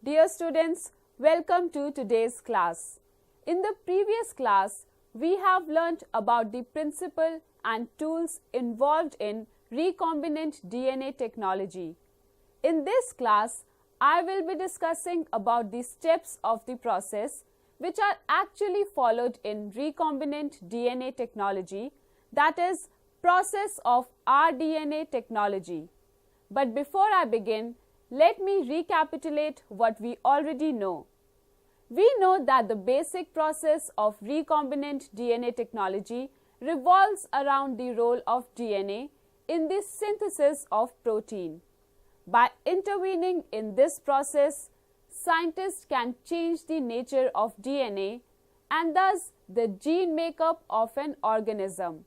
Dear students, welcome to today's class. In the previous class, we have learnt about the principle and tools involved in recombinant DNA technology. In this class, I will be discussing about the steps of the process which are actually followed in recombinant DNA technology, that is, process of rDNA technology. But before I begin, let me recapitulate what we already know. We know that the basic process of recombinant DNA technology revolves around the role of DNA in the synthesis of protein. By intervening in this process, scientists can change the nature of DNA and thus the gene makeup of an organism.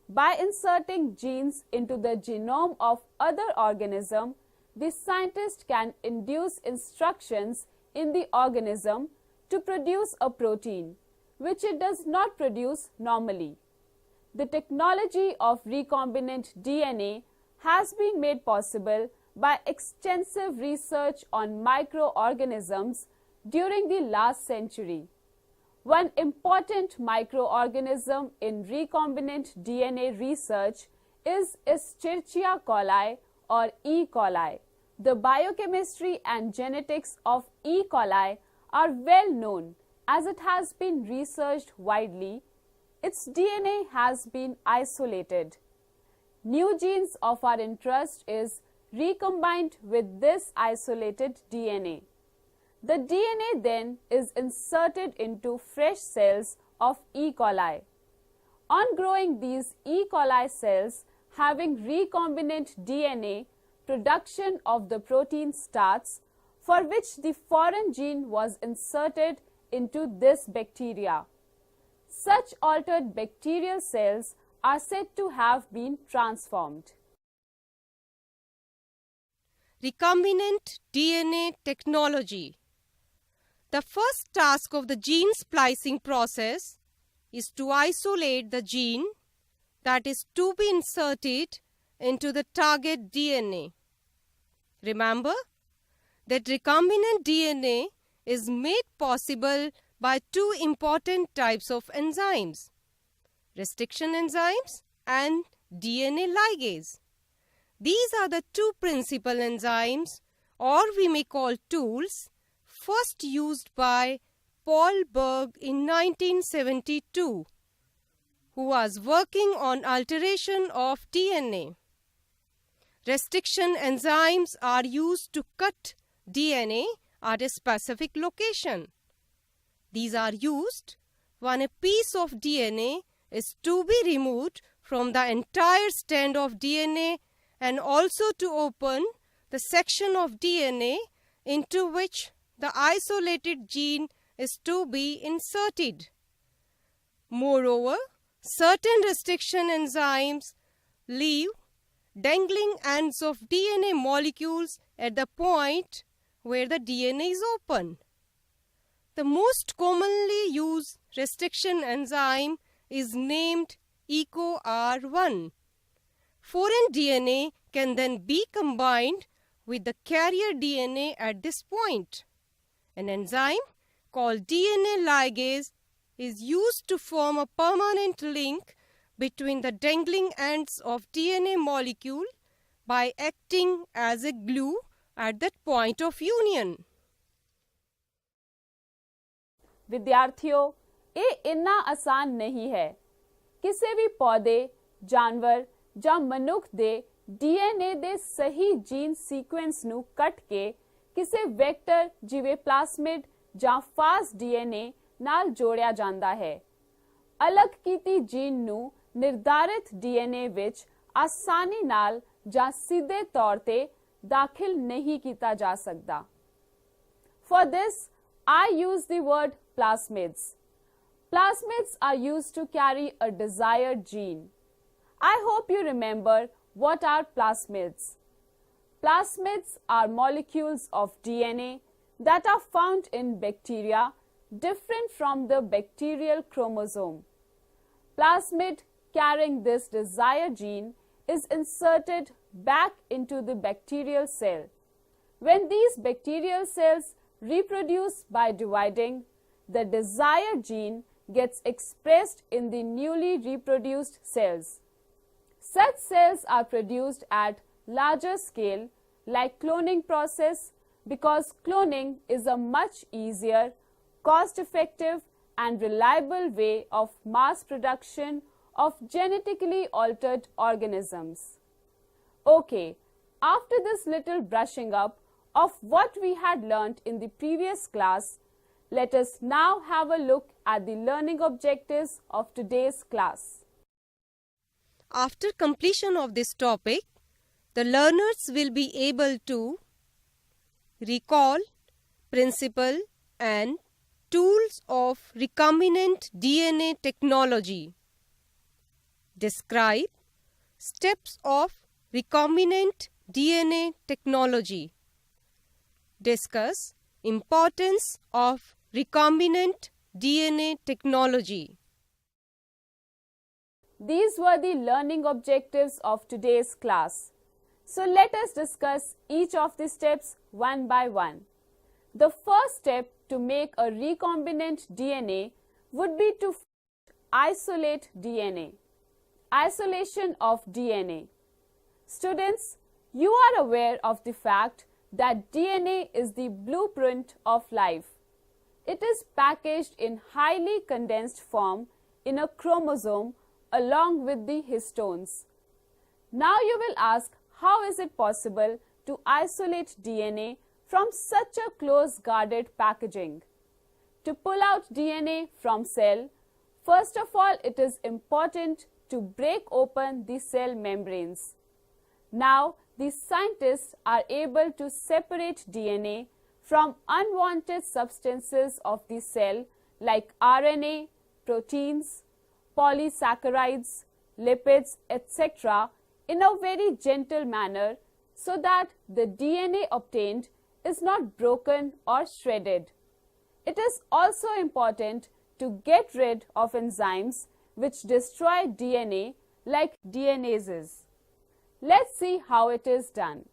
By inserting genes into the genome of other organism, the scientist can induce instructions in the organism to produce a protein, which it does not produce normally. The technology of recombinant DNA has been made possible by extensive research on microorganisms during the last century. One important microorganism in recombinant DNA research is Escherichia coli or E. coli. The biochemistry and genetics of E. coli are well known as it has been researched widely. Its DNA has been isolated. New genes of our interest is recombined with this isolated DNA. The DNA then is inserted into fresh cells of E. coli. On growing these E. coli cells having recombinant DNA, production of the protein starts, for which the foreign gene was inserted into this bacteria. Such altered bacterial cells are said to have been transformed. Recombinant DNA technology. The first task of the gene splicing process is to isolate the gene that is to be inserted into the target DNA. Remember that recombinant DNA is made possible by two important types of enzymes, restriction enzymes and DNA ligase. These are the two principal enzymes, or we may call tools, first used by Paul Berg in 1972, who was working on alteration of DNA. Restriction enzymes are used to cut DNA at a specific location. These are used when a piece of DNA is to be removed from the entire strand of DNA and also to open the section of DNA into which the isolated gene is to be inserted. Moreover, certain restriction enzymes leave dangling ends of DNA molecules at the point where the DNA is open. The most commonly used restriction enzyme is named EcoR1. Foreign DNA can then be combined with the carrier DNA at this point. An enzyme called DNA ligase is used to form a permanent link between the dangling ends of DNA molecule by acting as a glue at that point of union. ਵਿਦਿਆਰਥੀਓ, ਇਹ ਇੰਨਾ ਆਸਾਨ ਨਹੀਂ ਹੈ। ਕਿਸੇ ਵੀ ਪੌਦੇ, ਜਾਨਵਰ ਜਾਂ ਮਨੁੱਖ ਦੇ DNA ਦੇ ਸਹੀ ਜੀਨ ਸੀਕੁਐਂਸ ਨੂੰ ਕੱਟ ਕੇ ਕਿਸੇ ਵੈਕਟਰ ਜਿਵੇਂ ਪਲਾਸਮਿਡ ਜਾਂ ਫਾਸਟ DNA ਨਾਲ ਜੋੜਿਆ ਜਾਂਦਾ ਹੈ। ਅਲੱਗ ਕੀਤੀ ਜੀਨ ਨੂੰ ਨਿਰਧਾਰਿਤ DNA ਵਿੱਚ ਆਸਾਨੀ ਨਾਲ ਜਾਂ ਸਿੱਧੇ ਤੌਰ ਤੇ ਦਾਖਲ ਨਹੀਂ ਕੀਤਾ ਜਾ ਸਕਦਾ। For this, I use the word plasmids. Plasmids are used to carry a desired gene. I hope you remember what are plasmids. Plasmids are molecules of DNA that are found in bacteria different from the bacterial chromosome. Plasmid carrying this desired gene is inserted back into the bacterial cell. When these bacterial cells reproduce by dividing, the desired gene gets expressed in the newly reproduced cells. Such cells are produced at larger scale like cloning process because cloning is a much easier, cost-effective and reliable way of mass production of genetically altered organisms. Okay, after this little brushing up of what we had learnt in the previous class, let us now have a look at the learning objectives of today's class. After completion of this topic, the learners will be able to recall principle and tools of recombinant DNA technology, describe steps of recombinant DNA technology, discuss importance of recombinant DNA technology. These were the learning objectives of today's class. So let us discuss each of the steps one by one. The first step to make a recombinant DNA would be to isolate DNA. Isolation of DNA. Students, you are aware of the fact that DNA is the blueprint of life. It is packaged in highly condensed form in a chromosome along with the histones. Now you will ask, how is it possible to isolate DNA from such a close guarded packaging? To pull out DNA from cell, first of all it is important to break open the cell membranes. Now the scientists are able to separate DNA from unwanted substances of the cell like RNA, proteins, polysaccharides, lipids, etc. in a very gentle manner so that the DNA obtained is not broken or shredded. It is also important to get rid of enzymes which destroy DNA like DNases. Let's see how it is done.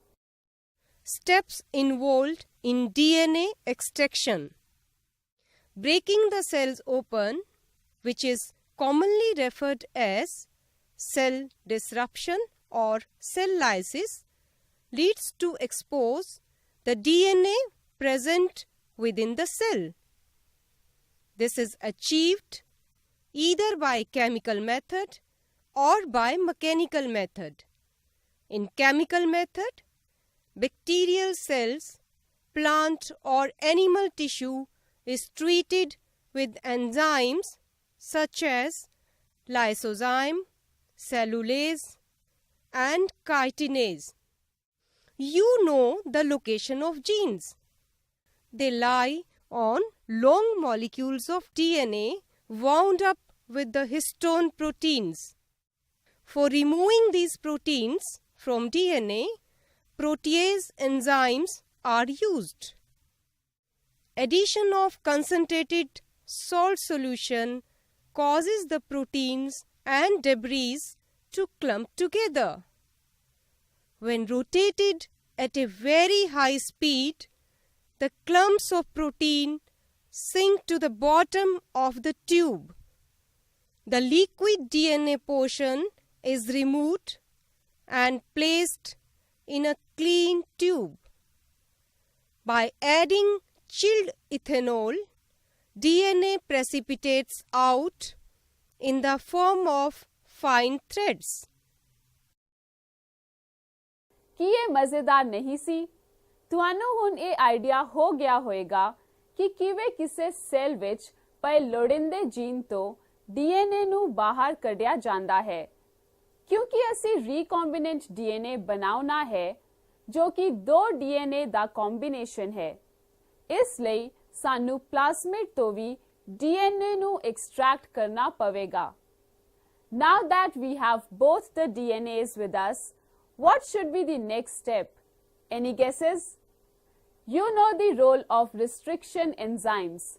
Steps involved in DNA extraction. Breaking the cells open, which is commonly referred as cell disruption or cell lysis, leads to expose the DNA present within the cell. This is achieved either by chemical method or by mechanical method. In chemical method, bacterial cells, plant or animal tissue is treated with enzymes such as lysozyme, cellulase and chitinase. You know the location of genes. They lie on long molecules of DNA wound up with the histone proteins. For removing these proteins from DNA, protease enzymes are used. Addition of concentrated salt solution causes the proteins and debris to clump together. When rotated at a very high speed, the clumps of protein sink to the bottom of the tube. The liquid DNA portion is removed and placed in a clean tube. By adding chilled ethanol, DNA precipitates out in the form of fine threads. ਕੀ ਇਹ ਮਜ਼ੇਦਾਰ ਨਹੀਂ ਸੀ? ਤੁਹਾਨੂੰ ਹੁਣ ਇਹ idea ਹੋ ਗਿਆ ਹੋਵੇਗਾ ਕਿ ਕਿਵੇਂ ਕਿਸੇ ਸੈੱਲ ਵਿੱਚ ਪਏ ਲੋੜੀਂਦੇ ਜੀਨ ਤੋਂ DNA ਨੂੰ ਬਾਹਰ ਕੱਢਿਆ ਜਾਂਦਾ ਹੈ। ਕਿਉਂਕਿ ਅਸੀਂ ਰੀਕੰਬੀਨੈਂਟ DNA ਬਣਾਉਣਾ ਹੈ ਜੋ ਕਿ ਦੋ DNA ਦਾ ਕੰਬੀਨੇਸ਼ਨ ਹੈ। ਇਸ ਲਈ ਸਾਨੂੰ ਪਲਾਸਮਿਡ ਤੋਂ ਵੀ DNA ਨੂੰ ਐਕਸਟ੍ਰੈਕਟ ਕਰਨਾ ਪਵੇਗਾ। Now that we have both the DNAs with us, what should be the next step? Any guesses? You know the role of restriction enzymes.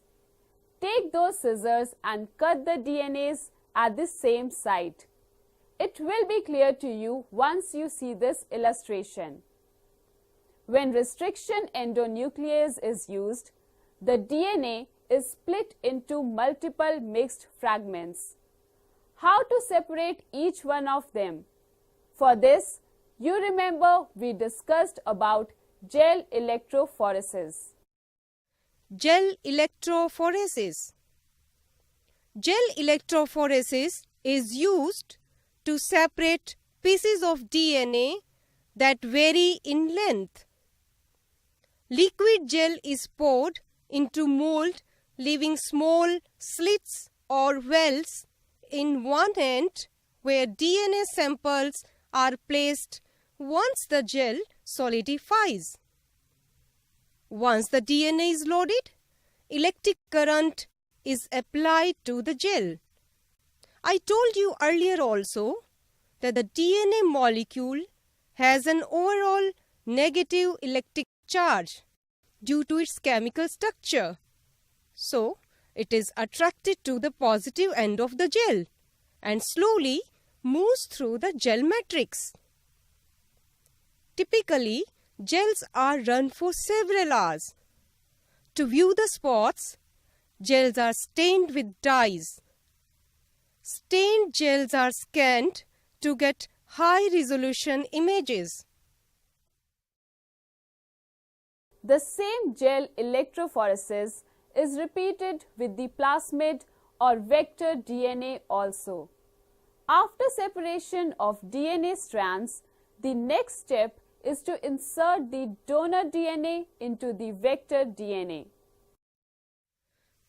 Take those scissors and cut the DNAs at the same site. It will be clear to you once you see this illustration. When restriction endonuclease is used, the DNA is split into multiple mixed fragments. How to separate each one of them? For this, you remember we discussed about gel electrophoresis. Gel electrophoresis. Gel electrophoresis is used to separate pieces of DNA that vary in length. Liquid gel is poured into mold, leaving small slits or wells in one end where DNA samples are placed once the gel solidifies. Once the DNA is loaded, electric current is applied to the gel. I told you earlier also that the DNA molecule has an overall negative electric charge due to its chemical structure. So, it is attracted to the positive end of the gel and slowly moves through the gel matrix. Typically, gels are run for several hours. To view the spots, gels are stained with dyes. Stained gels are scanned to get high-resolution images. The same gel electrophoresis is repeated with the plasmid or vector DNA also. After separation of DNA strands, the next step is to insert the donor DNA into the vector DNA.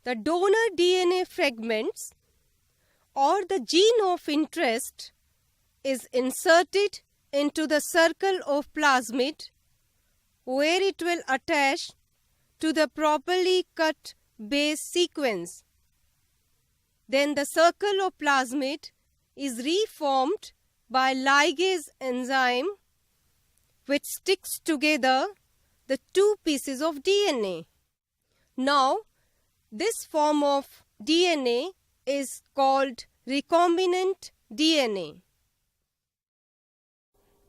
The donor DNA fragments or the gene of interest is inserted into the circle of plasmid where it will attach to the properly cut base sequence. Then the circle of plasmid is reformed by ligase enzyme which sticks together the two pieces of DNA. Now, this form of DNA is called recombinant DNA.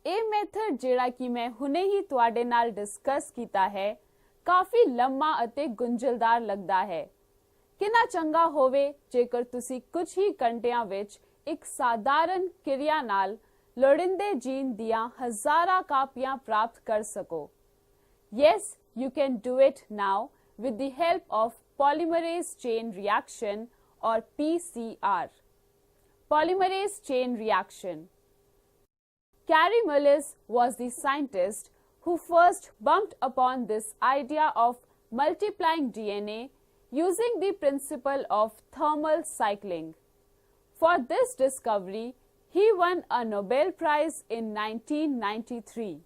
ਇਹ method ਜਿਹੜਾ ਕਿ ਮੈਂ ਹੁਣੇ ਹੀ ਤੁਹਾਡੇ ਨਾਲ discuss ਕੀਤਾ ਹੈ ਕਾਫੀ ਲੰਮਾ ਅਤੇ ਗੁੰਝਲਦਾਰ ਲੱਗਦਾ ਹੈ। ਕਿੰਨਾ ਚੰਗਾ ਹੋਵੇ ਜੇਕਰ ਤੁਸੀਂ ਕੁਝ ਹੀ ਘੰਟਿਆਂ ਵਿੱਚ ਇੱਕ ਸਾਧਾਰਨ ਕਿਰਿਆ ਨਾਲ ਲੋੜੀਂਦੇ ਜੀਨ ਦੀਆਂ ਹਜ਼ਾਰਾਂ ਕਾਪੀਆਂ ਪ੍ਰਾਪਤ ਕਰ ਸਕੋ। Yes, you can do it now with the help of polymerase chain reaction or PCR. Polymerase chain reaction. Kary Mullis was the scientist who first bumped upon this idea of multiplying DNA using the principle of thermal cycling. For this discovery, he won a Nobel Prize in 1993.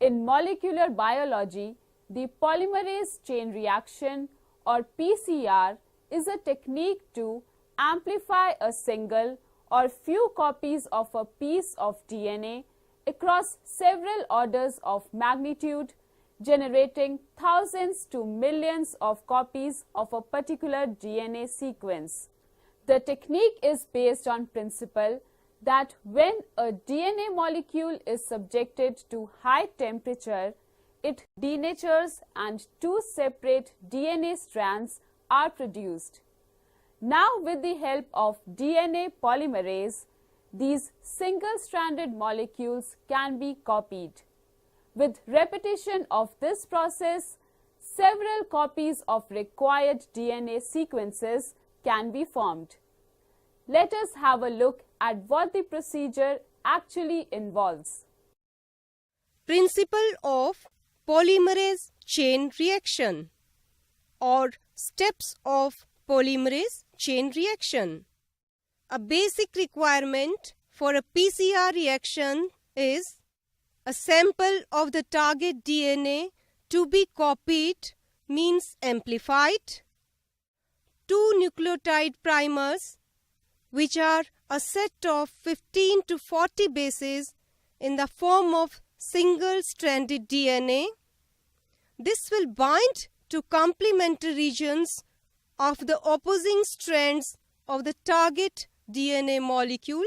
In molecular biology, the polymerase chain reaction or PCR is a technique to amplify a single or few copies of a piece of DNA across several orders of magnitude, generating thousands to millions of copies of a particular DNA sequence. The technique is based on principle that when a DNA molecule is subjected to high temperature, it denatures and two separate DNA strands are produced. Now, with the help of DNA polymerase, these single-stranded molecules can be copied. With repetition of this process, several copies of required DNA sequences can be formed. Let us have a look at what the procedure actually involves. Principle of polymerase chain reaction or steps of polymerase chain reaction. A basic requirement for a PCR reaction is a sample of the target DNA to be copied means amplified, two nucleotide primers which are a set of 15 to 40 bases in the form of single-stranded DNA. This will bind to complementary regions of the opposing strands of the target DNA molecule.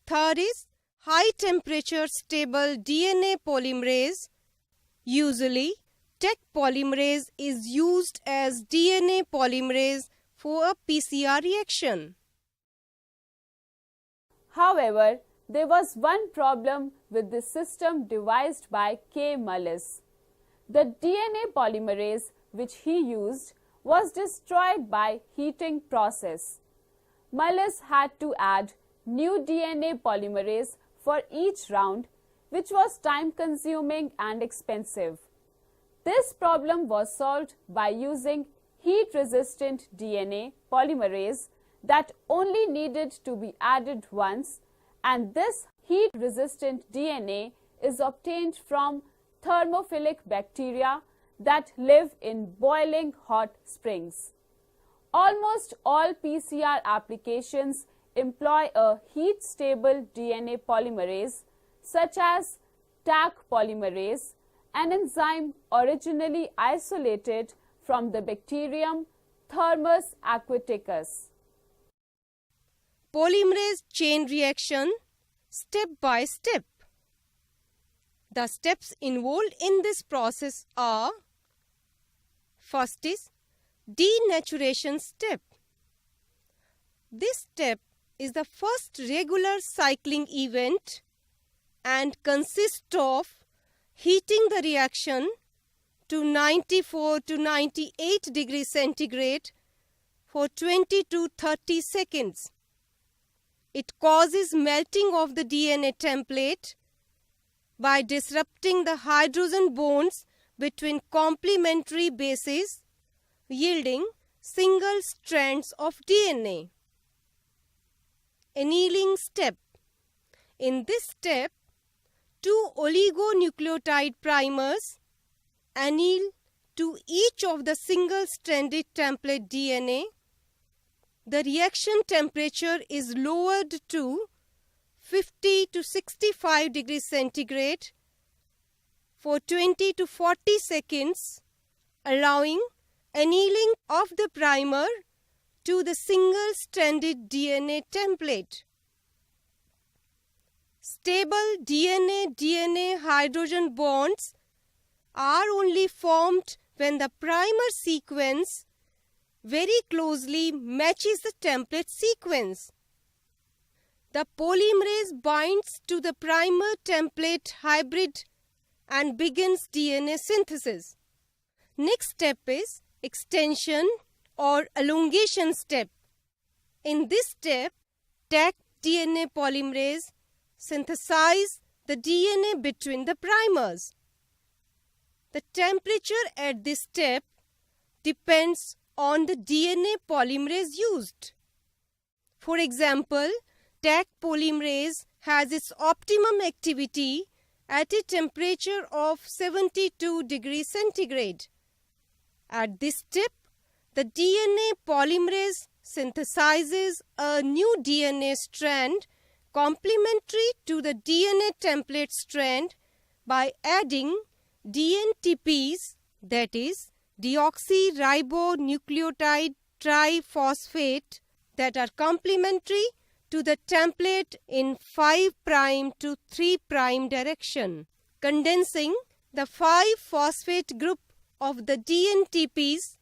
Third is high temperature stable DNA polymerase Usually, Tec polymerase is used as DNA polymerase for a PCR reaction. However, there was one problem with the system devised by K. Mullis. The DNA polymerase which he used was destroyed by heating process. Mullis had to add new DNA polymerase for each round, which was time consuming and expensive. This problem was solved by using heat resistant DNA polymerase that only needed to be added once, and this heat resistant DNA is obtained from thermophilic bacteria that live in boiling hot springs. Almost all PCR applications employ a heat-stable DNA polymerase such as Taq polymerase, an enzyme originally isolated from the bacterium Thermus aquaticus. Polymerase chain reaction step by step. The steps involved in this process are: first is denaturation step. This step is the first regular cycling event and consists of heating the reaction to 94 to 98 degrees centigrade for 20 to 30 seconds. It causes melting of the DNA template by disrupting the hydrogen bonds between complementary bases, yielding single strands of DNA. Annealing step. In this step, two oligonucleotide primers anneal to each of the single-stranded template DNA. The reaction temperature is lowered to 50 to 65 degrees centigrade for 20 to 40 seconds, allowing annealing of the primer to the single-stranded DNA template. Stable DNA-DNA hydrogen bonds are only formed when the primer sequence very closely matches the template sequence. The polymerase binds to the primer template hybrid and begins DNA synthesis. Next step is extension or elongation step. In this step, Taq DNA polymerase synthesizes the DNA between the primers. The temperature at this step depends on the DNA polymerase used. For example, Taq polymerase has its optimum activity at a temperature of 72 degrees centigrade. At this step, the DNA polymerase synthesizes a new DNA strand complementary to the DNA template strand by adding DNTPs, that is, deoxyribonucleotide triphosphate, that are complementary to the template in 5' to 3' direction, condensing the 5-phosphate group of the DNTPs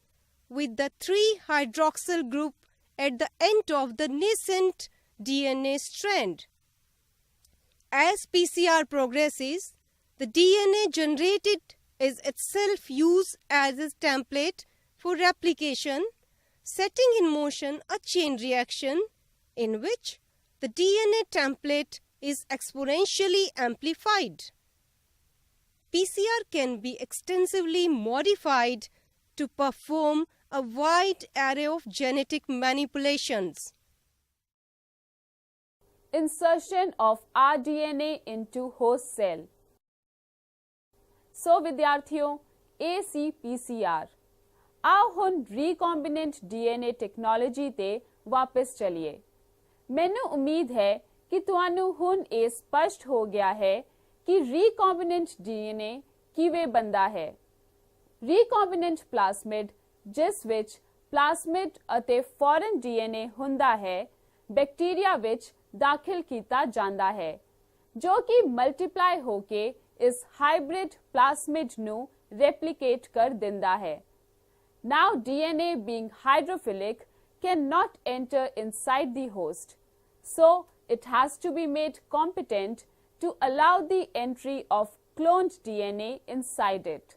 with the 3-hydroxyl group at the end of the nascent DNA strand. As PCR progresses, the DNA generated is itself used as a template for replication, setting in motion a chain reaction in which the DNA template is exponentially amplified. PCR can be extensively modified to perform a wide array of genetic manipulations. Insertion of rDNA into host cell. So विद्यार्थियों, ACPCR आओ ਹੁਣ recombinant DNA technology ਤੇ ਵਾਪਸ ਚਲੀਏ। ਮੈਨੂੰ ਉਮੀਦ ਹੈ ਕਿ ਤੁਹਾਨੂੰ ਹੁਣ ਇਹ ਸਪਸ਼ਟ ਹੋ ਗਿਆ ਹੈ ਕਿ recombinant DNA ਕਿਵੇਂ ਬਣਦਾ ਹੈ। recombinant plasmid, ਜਿਸ ਵਿੱਚ plasmid ਅਤੇ foreign DNA ਹੁੰਦਾ ਹੈ, ਬੈਕਟੀਰੀਆ ਵਿੱਚ ਦਾਖਲ ਕੀਤਾ ਜਾਂਦਾ ਹੈ, ਜੋ ਕਿ ਮਲਟੀਪਲਾਈ ਹੋ ਕੇ ਇਸ ਹਾਈਬ੍ਰਿਡ ਪਲਾਸਮਿਡ ਨੂੰ replicate ਕਰ ਦਿੰਦਾ ਹੈ। Now DNA being hydrophilic cannot enter inside the host, so it has to be made competent to allow the entry of cloned DNA inside it.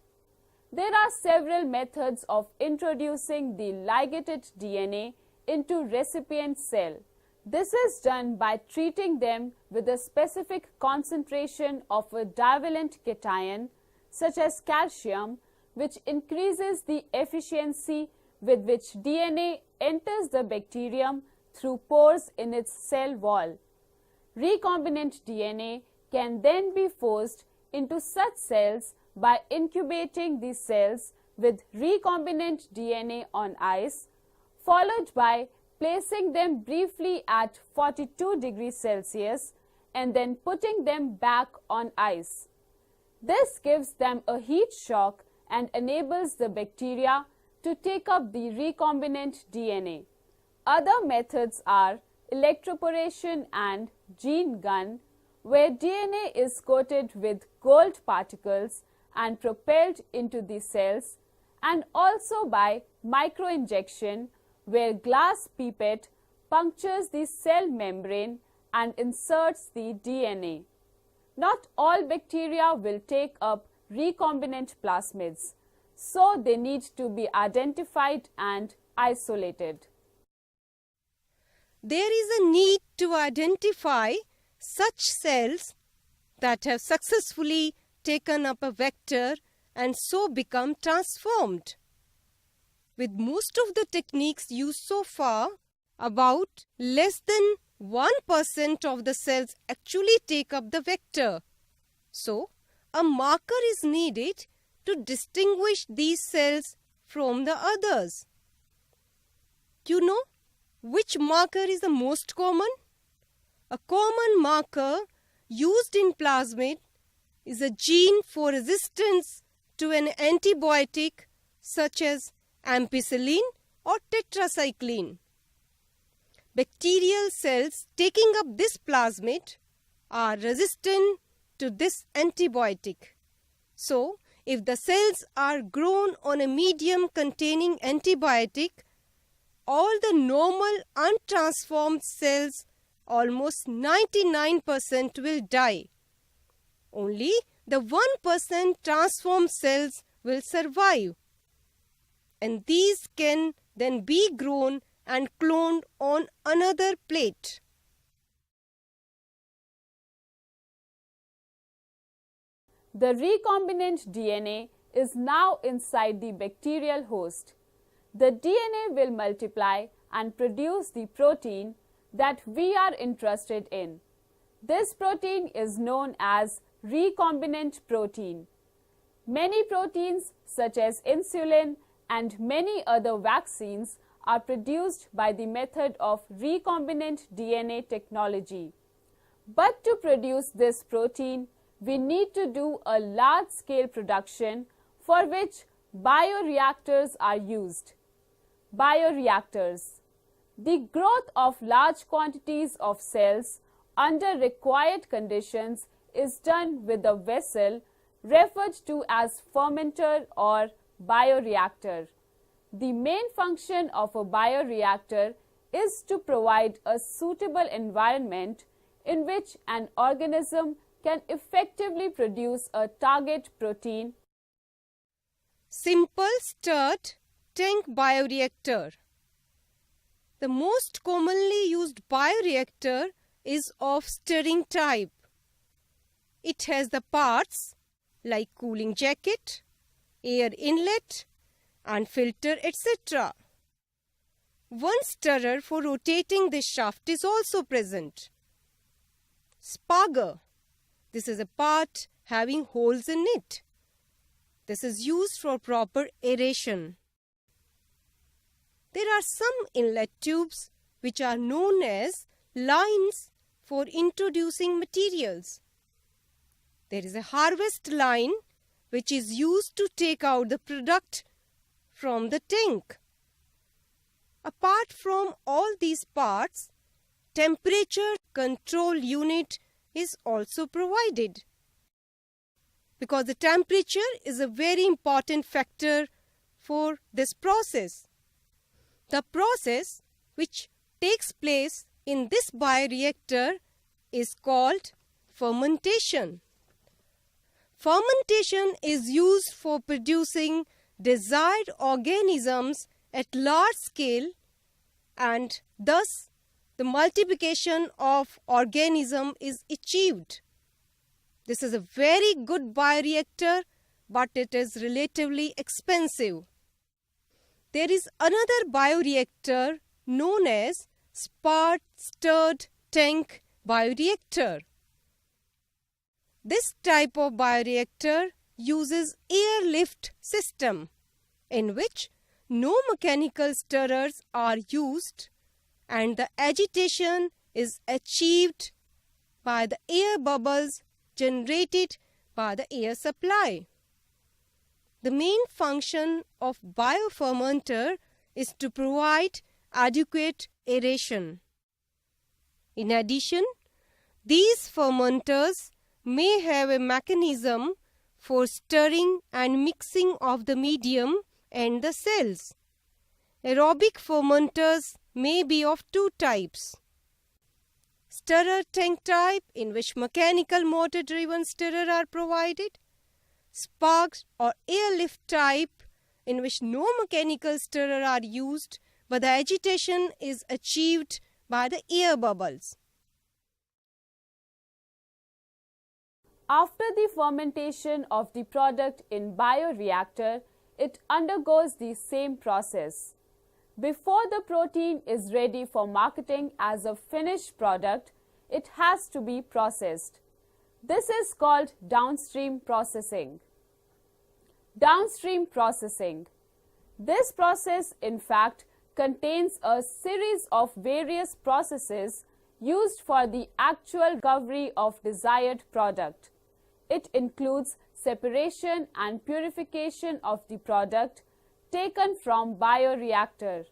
There are several methods of introducing the ligated DNA into recipient cell. This is done by treating them with a specific concentration of a divalent cation such as calcium, which increases the efficiency with which DNA enters the bacterium through pores in its cell wall. Recombinant DNA can then be forced into such cells by incubating the cells with recombinant DNA on ice, followed by placing them briefly at 42 degrees Celsius and then putting them back on ice. This gives them a heat shock and enables the bacteria to take up the recombinant DNA. Other methods are electroporation and gene gun, where DNA is coated with gold particles and propelled into the cells, and also by microinjection, where glass pipette punctures the cell membrane and inserts the DNA. Not all bacteria will take up recombinant plasmids, so they need to be identified and isolated. There is a need to identify such cells that have successfully taken up a vector and so become transformed. With most of the techniques used so far, about less than 1% of the cells actually take up the vector. So, a marker is needed to distinguish these cells from the others. You know which marker is the most common? A common marker used in plasmid is a gene for resistance to an antibiotic such as Ampicillin or Tetracycline. Bacterial cells taking up this plasmid are resistant to this antibiotic. So, if the cells are grown on a medium containing antibiotic, all the normal untransformed cells, almost 99%, will die. Only the 1% transformed cells will survive, and these can then be grown and cloned on another plate. The recombinant DNA is now inside the bacterial host. The DNA will multiply and produce the protein that we are interested in. This protein is known as recombinant protein. Many proteins such as insulin and many other vaccines are produced by the method of recombinant DNA technology. But to produce this protein, we need to do a large-scale production for which bioreactors are used. Bioreactors. The growth of large quantities of cells under required conditions is done with a vessel referred to as fermenter or bioreactor. The main function of a bioreactor is to provide a suitable environment in which an organism can effectively produce a target protein. Simple stirred tank bioreactor. The most commonly used bioreactor is of stirring type. It has the parts like cooling jacket, air inlet, and filter, etc. One stirrer for rotating this shaft is also present. Spagger. This is a part having holes in it. This is used for proper aeration. There are some inlet tubes which are known as lines for introducing materials. There is a harvest line which is used to take out the product from the tank. Apart from all these parts, temperature control unit is also provided. because the temperature is a very important factor for this process. The process which takes place in this bioreactor is called fermentation. Fermentation is used for producing desired organisms at large scale, and thus the multiplication of organism is achieved. This is a very good bioreactor, but it is relatively expensive. There is another bioreactor known as stirred tank bioreactor. This type of bioreactor uses airlift system in which no mechanical stirrers are used and the agitation is achieved by the air bubbles generated by the air supply. The main function of biofermenter is to provide adequate aeration. In addition, these fermenters may have a mechanism for stirring and mixing of the medium and the cells. Aerobic fermenters may be of two types. Stirrer tank type, in which mechanical motor driven stirrer are provided. Sparked or airlift type, in which no mechanical stirrer are used but the agitation is achieved by the air bubbles. After the fermentation of the product in bioreactor, it undergoes the same process. Before the protein is ready for marketing as a finished product, it has to be processed. This is called downstream processing. Downstream processing. This process, in fact, contains a series of various processes used for the actual recovery of desired product. It includes separation and purification of the product taken from bioreactor.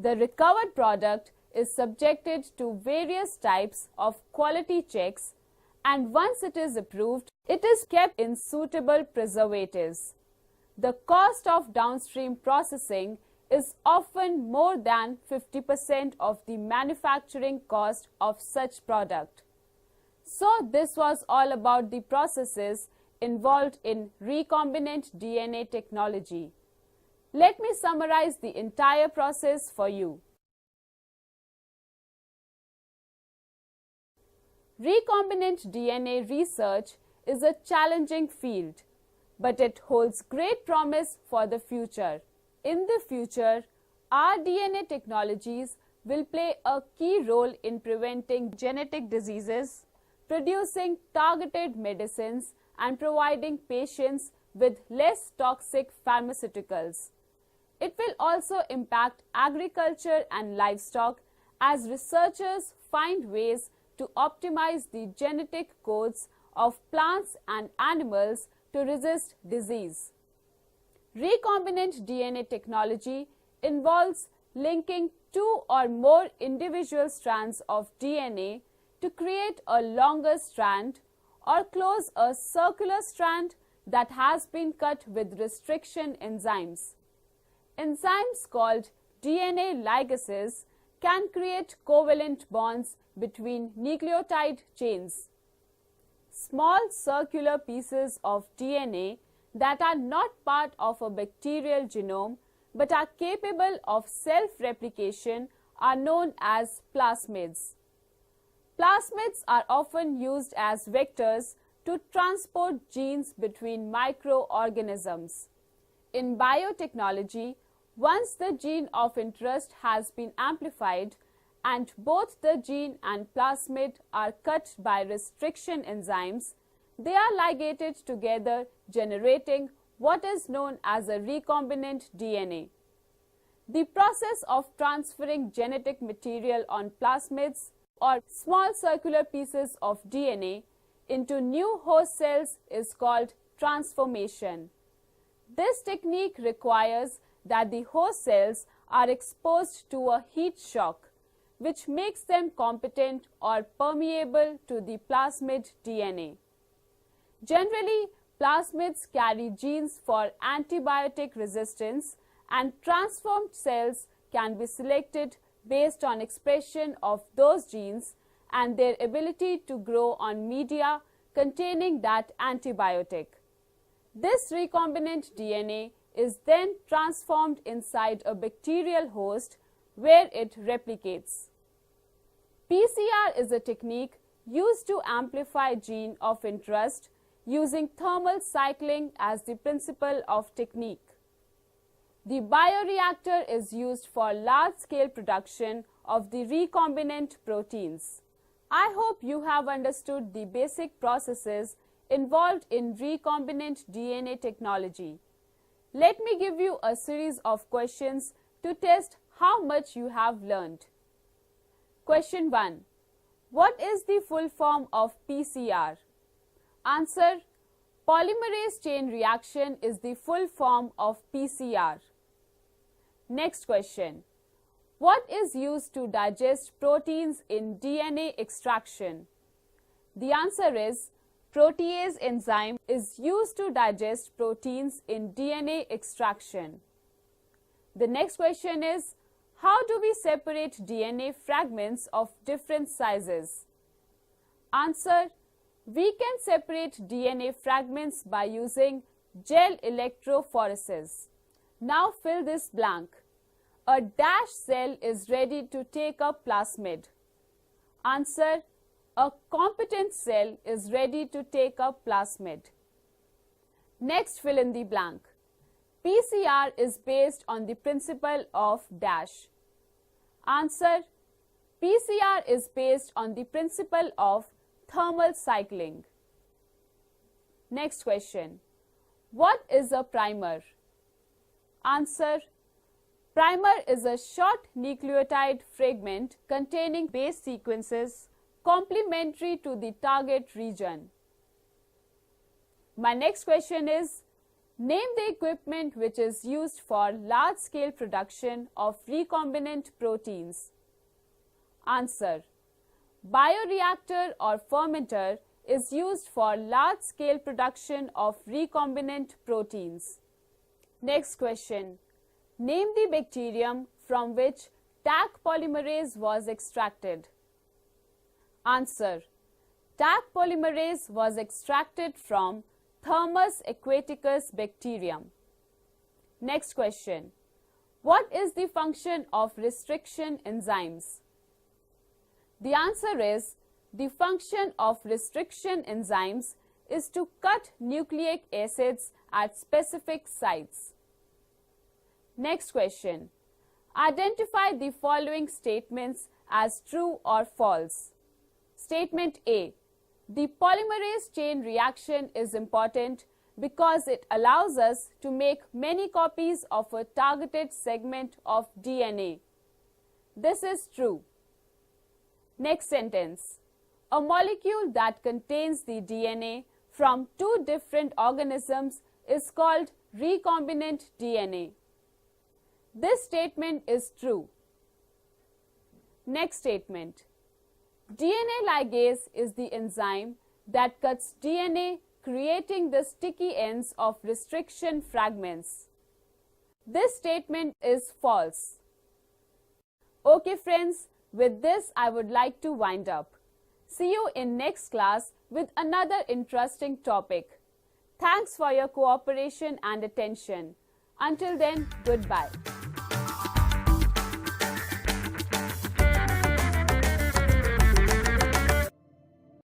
The recovered product is subjected to various types of quality checks, and once it is approved, it is kept in suitable preservatives. The cost of downstream processing is often more than 50% of the manufacturing cost of such product. So this was all about the processes involved in recombinant DNA technology. Let me summarize the entire process for you. Recombinant DNA research is a challenging field, but it holds great promise for the future. In the future, our DNA technologies will play a key role in preventing genetic diseases, producing targeted medicines, and providing patients with less toxic pharmaceuticals. It will also impact agriculture and livestock as researchers find ways to optimize the genetic codes of plants and animals to resist disease. Recombinant DNA technology involves linking two or more individual strands of DNA to create a longer strand or close a circular strand that has been cut with restriction enzymes. Enzymes called DNA ligases can create covalent bonds between nucleotide chains. Small circular pieces of DNA that are not part of a bacterial genome but are capable of self-replication are known as plasmids. Plasmids are often used as vectors to transport genes between microorganisms. In biotechnology, once the gene of interest has been amplified and both the gene and plasmid are cut by restriction enzymes, they are ligated together, generating what is known as a recombinant DNA. The process of transferring genetic material on plasmids or small circular pieces of DNA into new host cells is called transformation. This technique requires that the host cells are exposed to a heat shock, which makes them competent or permeable to the plasmid DNA. Generally, plasmids carry genes for antibiotic resistance, and transformed cells can be selected based on expression of those genes and their ability to grow on media containing that antibiotic. This recombinant DNA is then transformed inside a bacterial host where it replicates. PCR is a technique used to amplify gene of interest using thermal cycling as the principle of technique. The bioreactor is used for large-scale production of the recombinant proteins. I hope you have understood the basic processes involved in recombinant DNA technology. Let me give you a series of questions to test how much you have learned. Question 1. What is the full form of PCR? Answer. Polymerase chain reaction is the full form of PCR. Next question. What is used to digest proteins in DNA extraction? The answer is protease enzyme is used to digest proteins in DNA extraction. The next question is, how do we separate DNA fragments of different sizes? Answer. We can separate DNA fragments by using gel electrophoresis. Now fill this blank. A dash cell is ready to take a plasmid. Answer. A competent cell is ready to take a plasmid. Next, fill in the blank. PCR is based on the principle of dash. Answer. PCR is based on the principle of thermal cycling. Next question. What is a primer? Answer. Primer is a short nucleotide fragment containing base sequences complementary to the target region. My next question is, name the equipment which is used for large-scale production of recombinant proteins. Answer. Bioreactor or fermenter is used for large-scale production of recombinant proteins. Next question. Name the bacterium from which Taq polymerase was extracted. Answer. Taq polymerase was extracted from Thermus aquaticus bacterium. Next question. What is the function of restriction enzymes? The answer is, the function of restriction enzymes is to cut nucleic acids at specific sites. Next question. Identify the following statements as true or false. Statement A. The polymerase chain reaction is important because it allows us to make many copies of a targeted segment of DNA. This is true. Next sentence. A molecule that contains the DNA from two different organisms is called recombinant DNA. This statement is true. Next statement. DNA ligase is the enzyme that cuts DNA, creating the sticky ends of restriction fragments. This statement is false. Okay friends, with this I would like to wind up. See you in next class with another interesting topic. Thanks for your cooperation and attention. Until then, goodbye.